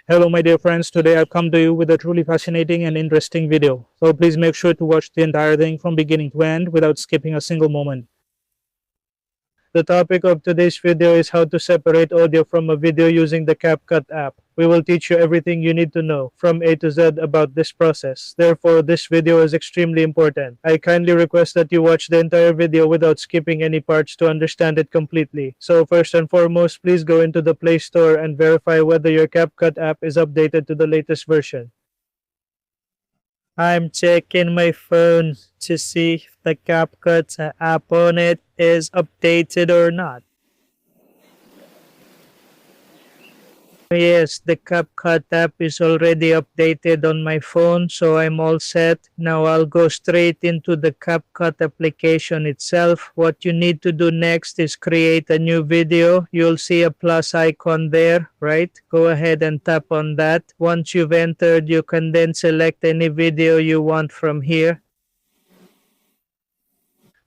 Hello my dear friends, today I've come to you with a truly fascinating and interesting video. So please make sure to watch the entire thing from beginning to end without skipping a single moment. The topic of today's video is how to separate audio from a video using the CapCut app. We will teach you everything you need to know from A to Z about this process. Therefore, this video is extremely important. I kindly request that you watch the entire video without skipping any parts to understand it completely. So first and foremost, please go into the Play Store and verify whether your CapCut app is updated to the latest version. I'm checking my phone to see if the CapCut app on it is updated or not. Yes, the CapCut app is already updated on my phone, so I'm all set. Now I'll go straight into the CapCut application itself. What you need to do next is create a new video. You'll see a plus icon there, right? Go ahead and tap on that. Once you've entered, you can then select any video you want from here.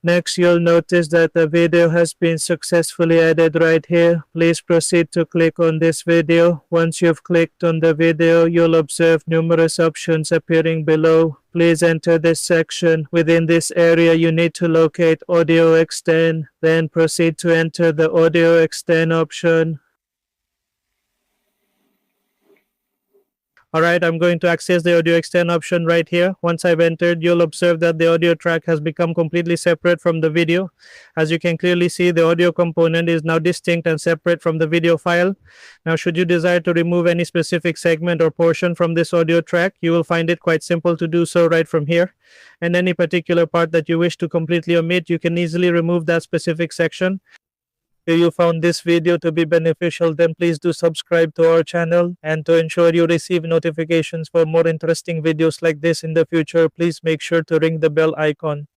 Next, you'll notice that the video has been successfully added right here. Please proceed to click on this video. Once you've clicked on the video, you'll observe numerous options appearing below. Please enter this section. Within this area, you need to locate Audio Extend. Then proceed to enter the Audio Extend option. Alright, I'm going to access the audio extend option right here. Once I've entered, you'll observe that the audio track has become completely separate from the video. As you can clearly see, the audio component is now distinct and separate from the video file. Now, should you desire to remove any specific segment or portion from this audio track, you will find it quite simple to do so right from here. And any particular part that you wish to completely omit, you can easily remove that specific section. If you found this video to be beneficial, then please do subscribe to our channel, and to ensure you receive notifications for more interesting videos like this in the future, please make sure to ring the bell icon.